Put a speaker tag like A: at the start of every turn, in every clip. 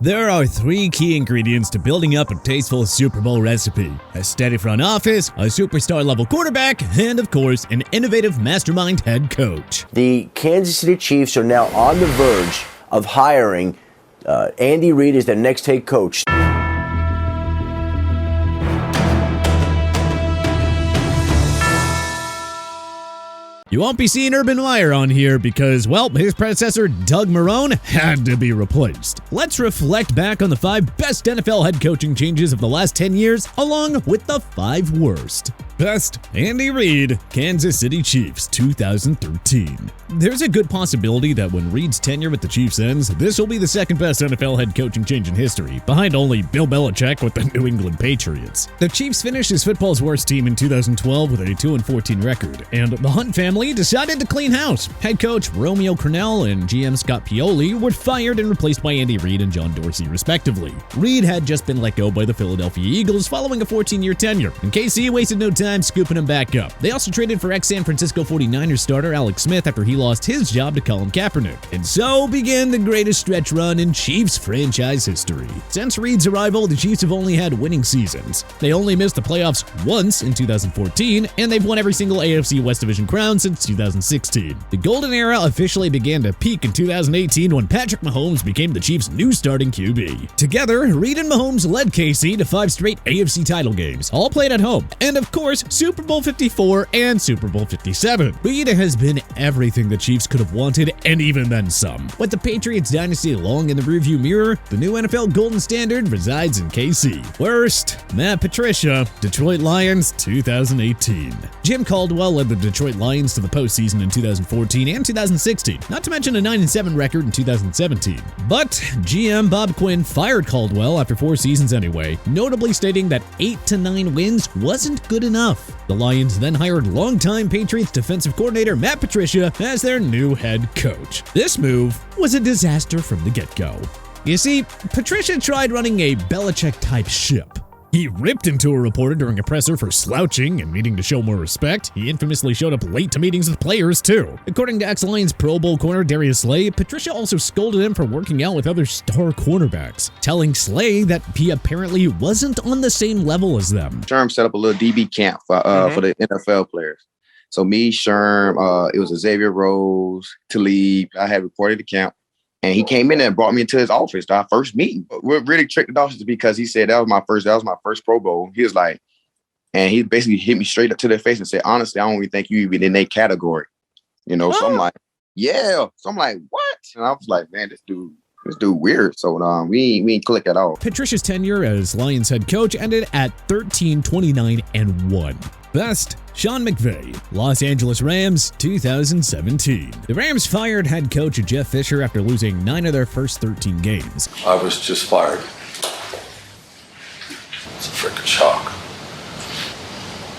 A: There are three key ingredients to building up a tasteful Super Bowl recipe: a steady front office, a superstar-level quarterback, and of course, an innovative mastermind head coach.
B: The Kansas City Chiefs are now on the verge of hiring Andy Reid as their next head coach.
A: You won't be seeing Urban Meyer on here because, well, his predecessor, Doug Marrone, had to be replaced. Let's reflect back on the 5 best NFL head coaching changes of the last 10 years, along with the 5 worst. Best, Andy Reid, Kansas City Chiefs, 2013. There's a good possibility that when Reid's tenure with the Chiefs ends, this will be the second best NFL head coaching change in history, behind only Bill Belichick with the New England Patriots. The Chiefs finished as football's worst team in 2012 with a 2-14 record, and the Hunt family decided to clean house. Head coach Romeo Crennel and GM Scott Pioli were fired and replaced by Andy Reid and John Dorsey, respectively. Reid had just been let go by the Philadelphia Eagles following a 14-year tenure, and KC wasted no time scooping him back up. They also traded for ex-San Francisco 49ers starter Alex Smith after he lost his job to Colin Kaepernick. And so began the greatest stretch run in Chiefs franchise history. Since Reid's arrival, the Chiefs have only had winning seasons. They only missed the playoffs once in 2014, and they've won every single AFC West Division crown since 2016. The golden era officially began to peak in 2018 when Patrick Mahomes became the Chiefs' new starting QB. Together, Reid and Mahomes led KC to 5 straight AFC title games, all played at home, and of course, Super Bowl 54 and Super Bowl 57. Reid has been everything the Chiefs could have wanted, and even then some. With the Patriots dynasty long in the rearview mirror, the new NFL golden standard resides in KC. Worst, Matt Patricia, Detroit Lions, 2018. Jim Caldwell led the Detroit Lions to the postseason in 2014 and 2016, not to mention a 9-7 record in 2017. But GM Bob Quinn fired Caldwell after 4 seasons anyway, notably stating that 8 to 9 wins wasn't good enough. The Lions then hired longtime Patriots defensive coordinator Matt Patricia as their new head coach. This move was a disaster from the get-go. You see, Patricia tried running a Belichick-type ship. He ripped into a reporter during a presser for slouching and needing to show more respect. He infamously showed up late to meetings with players, too. According to ex-Lions Pro Bowl corner Darius Slay, Patricia also scolded him for working out with other star cornerbacks, telling Slay that he apparently wasn't on the same level as them.
C: Sherm set up a little DB camp for the NFL players. So me, Sherm, it was Xavier Rose, Talib. I had reported the camp. And he came in there and brought me into his office, our first meeting. What really tricked the Dolphins because he said that was my first Pro Bowl. He was like, and he basically hit me straight up to their face and said, honestly, I don't even think you even in their category. You know, so I'm like, yeah. So I'm like, what? And I was like, man, this dude weird. So we ain't click at all.
A: Patricia's tenure as Lions head coach ended at 13-29-1. Best, Sean McVey, Los Angeles Rams, 2017. The Rams fired head coach Jeff Fisher after losing 9 of their first 13 games.
D: I was just fired. It's a freaking shock.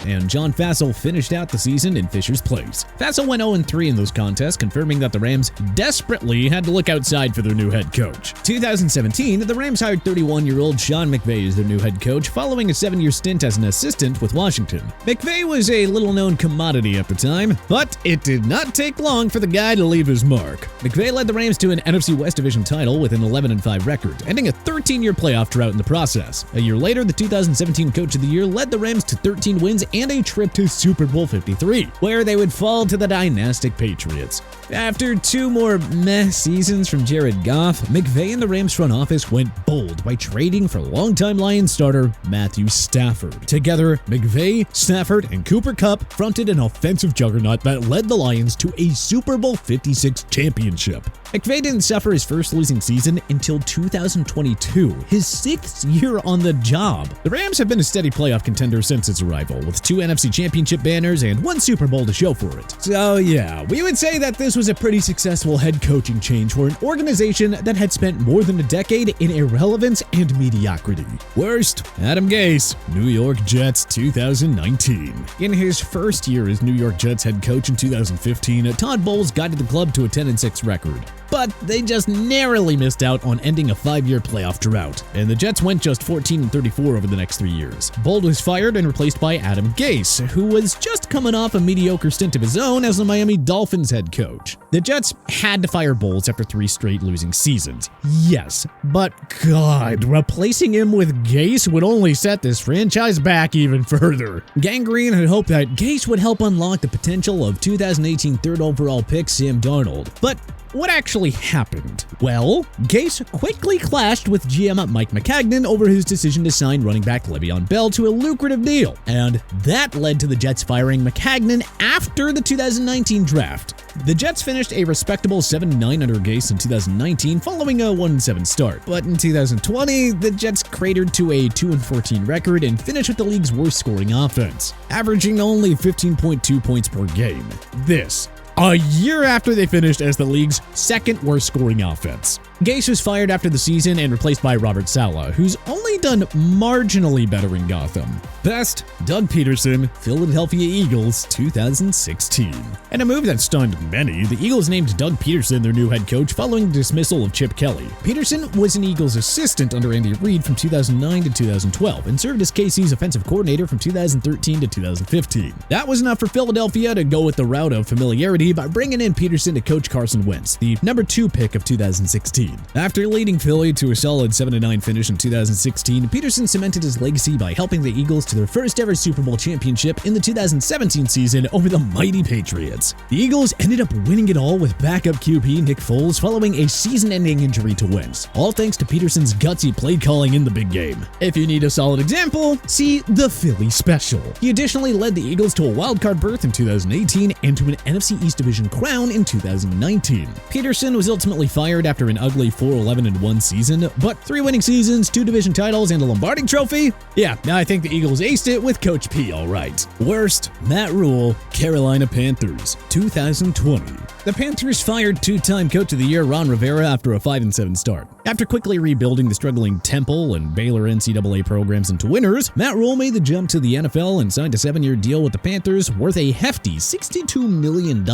A: And John Fassel finished out the season in Fisher's place. Fassel went 0-3 in those contests, confirming that the Rams desperately had to look outside for their new head coach. 2017, the Rams hired 31-year-old Sean McVey as their new head coach following a 7-year stint as an assistant with Washington. McVey was a little-known commodity at the time, but it did not take long for the guy to leave his mark. McVey led the Rams to an NFC West Division title with an 11-5 record, ending a 13-year playoff drought in the process. A year later, the 2017 Coach of the Year led the Rams to 13 wins and a trip to Super Bowl 53, where they would fall to the dynastic Patriots. After 2 more meh seasons from Jared Goff, McVey and the Rams front office went bold by trading for longtime Lions starter Matthew Stafford. Together, McVey, Stafford, and Cooper Kupp fronted an offensive juggernaut that led the Lions to a Super Bowl 56 championship. McVey didn't suffer his first losing season until 2022, his 6th year on the job. The Rams have been a steady playoff contender since its arrival, with 2 NFC championship banners and 1 Super Bowl to show for it. So yeah, we would say that this was a pretty successful head coaching change for an organization that had spent more than a decade in irrelevance and mediocrity. Worst, Adam Gase, New York Jets, 2019. In his first year as New York Jets head coach in 2015, Todd Bowles guided the club to a 10-6 record. but they just narrowly missed out on ending a 5-year playoff drought, and the Jets went just 14-34 over the next 3 years. Bold was fired and replaced by Adam Gase, who was just coming off a mediocre stint of his own as the Miami Dolphins head coach. The Jets had to fire Bowles after 3 straight losing seasons. Yes, but God, replacing him with Gase would only set this franchise back even further. Gangrene had hoped that Gase would help unlock the potential of 2018 third overall pick Sam Darnold, but what actually happened? Well, Gase quickly clashed with GM Mike Maccagnan over his decision to sign running back Le'Veon Bell to a lucrative deal, and that led to the Jets firing Maccagnan after the 2019 draft. The Jets finished a respectable 7-9 under Gase in 2019 following a 1-7 start, but in 2020, the Jets cratered to a 2-14 record and finished with the league's worst scoring offense, averaging only 15.2 points per game. This a year after they finished as the league's second worst scoring offense. Gase was fired after the season and replaced by Robert Saleh, who's only done marginally better in Gotham. Best, Doug Peterson, Philadelphia Eagles, 2016. In a move that stunned many, the Eagles named Doug Peterson their new head coach following the dismissal of Chip Kelly. Peterson was an Eagles assistant under Andy Reid from 2009 to 2012 and served as KC's offensive coordinator from 2013 to 2015. That was enough for Philadelphia to go with the route of familiarity by bringing in Peterson to coach Carson Wentz, the number 2 pick of 2016. After leading Philly to a solid 7-9 finish in 2016, Peterson cemented his legacy by helping the Eagles to their first ever Super Bowl championship in the 2017 season over the mighty Patriots. The Eagles ended up winning it all with backup QB Nick Foles following a season-ending injury to Wentz, all thanks to Peterson's gutsy play calling in the big game. If you need a solid example, see the Philly Special. He additionally led the Eagles to a wildcard berth in 2018 and to an NFC East Division crown in 2019. Peterson was ultimately fired after an ugly 4-11-1 season, but 3 winning seasons, 2 division titles, and a Lombardi trophy? Yeah, I think the Eagles aced it with Coach P, alright. Worst, Matt Rule, Carolina Panthers, 2020. The Panthers fired 2-time Coach of the Year Ron Rivera after a 5-7 start. After quickly rebuilding the struggling Temple and Baylor NCAA programs into winners, Matt Rule made the jump to the NFL and signed a 7-year deal with the Panthers worth a hefty $62 million.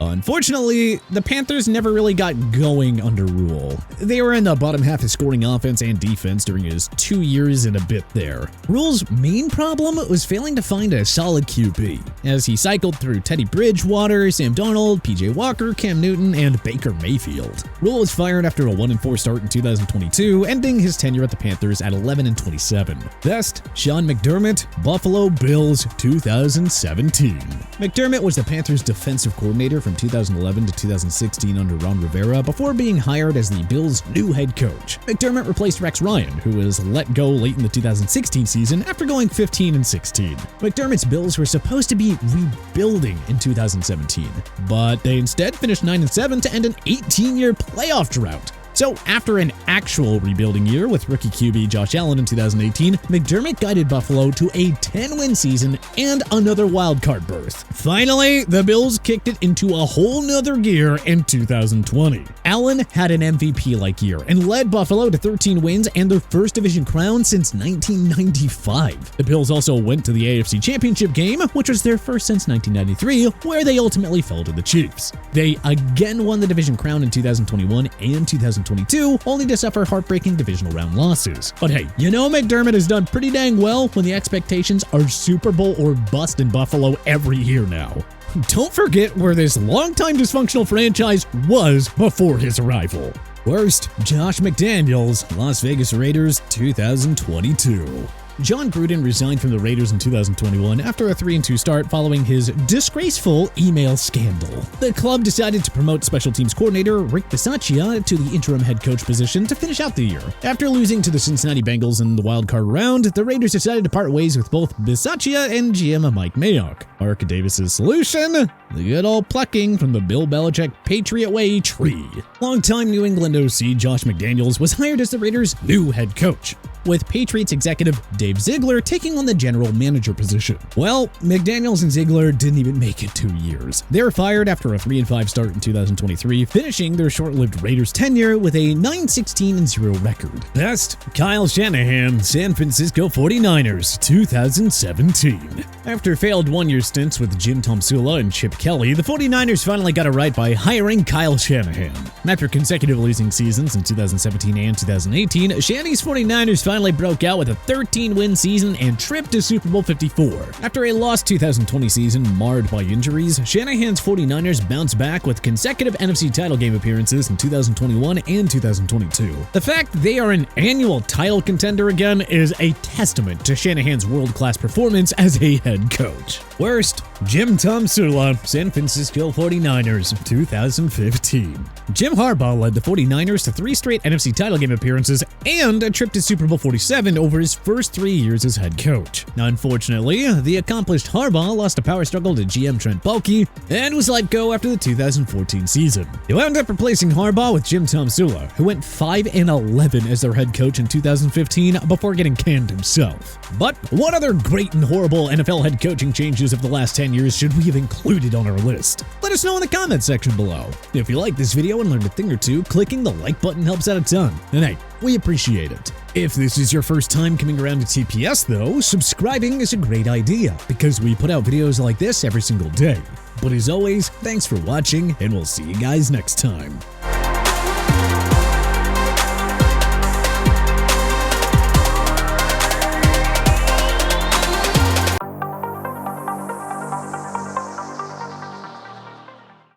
A: Unfortunately, the Panthers never really got going under Rule. They were in the bottom half of scoring offense and defense during his 2 years and a bit there. Rule's main problem was failing to find a solid QB, as he cycled through Teddy Bridgewater, Sam Darnold, PJ Walker, Cam Newton, and Baker Mayfield. Rule was fired after a 1-4 start in 2022, ending his tenure at the Panthers at 11-27. Best, Sean McDermott, Buffalo Bills, 2017. McDermott was the Panthers' defensive coordinator from 2011 to 2016 under Ron Rivera before being hired as the Bills' new head coach. McDermott replaced Rex Ryan, who was let go late in the 2016 season after going 15-16. McDermott's Bills were supposed to be rebuilding in 2017, but they instead finished 9-7 to end an 18-year playoff drought. So after an actual rebuilding year with rookie QB Josh Allen in 2018, McDermott guided Buffalo to a 10-win season and another wildcard berth. Finally, the Bills kicked it into a whole nother gear in 2020. Allen had an MVP-like year and led Buffalo to 13 wins and their first division crown since 1995. The Bills also went to the AFC Championship game, which was their first since 1993, where they ultimately fell to the Chiefs. They again won the division crown in 2021 and 2022, only to suffer heartbreaking divisional round losses. But hey, McDermott has done pretty dang well when the expectations are Super Bowl or bust in Buffalo every year now. Don't forget where this longtime dysfunctional franchise was before his arrival. Worst, Josh McDaniels, Las Vegas Raiders, 2022. John Gruden resigned from the Raiders in 2021 after a 3-2 start following his disgraceful email scandal. The club decided to promote special teams coordinator Rick Bisaccia to the interim head coach position to finish out the year. After losing to the Cincinnati Bengals in the wildcard round, the Raiders decided to part ways with both Bisaccia and GM Mike Mayock. Ark Davis's solution? The good old plucking from the Bill Belichick Patriot Way tree. Longtime New England OC Josh McDaniels was hired as the Raiders' new head coach. with Patriots executive Dave Ziegler taking on the general manager position. Well, McDaniels and Ziegler didn't even make it 2 years. They were fired after a 3-5 start in 2023, finishing their short-lived Raiders tenure with a 9-16-0 record. Best, Kyle Shanahan, San Francisco 49ers, 2017. After failed one-year stints with Jim Tomsula and Chip Kelly, the 49ers finally got it right by hiring Kyle Shanahan. After consecutive losing seasons in 2017 and 2018, Shanny's 49ers finally broke out with a 13-win season and tripped to Super Bowl 54. After a lost 2020 season marred by injuries, Shanahan's 49ers bounced back with consecutive NFC title game appearances in 2021 and 2022. The fact they are an annual title contender again is a testament to Shanahan's world-class performance as a head coach. Worst, Jim Tomsula, San Francisco 49ers, 2015. Jim Harbaugh led the 49ers to 3 straight NFC title game appearances and a trip to Super Bowl 47 over his first 3 years as head coach. Unfortunately, the accomplished Harbaugh lost a power struggle to GM Trent Baalke and was let go after the 2014 season. He wound up replacing Harbaugh with Jim Tomsula, who went 5-11 as their head coach in 2015 before getting canned himself. But what other great and horrible NFL head coaching changes of the last 10 years should we have included on our list? Let us know in the comments section below. If you like this video and learned a thing or two, clicking the like button helps out a ton. And hey, we appreciate it. If this is your first time coming around to TPS though, subscribing is a great idea because we put out videos like this every single day. But as always, thanks for watching and we'll see you guys next time.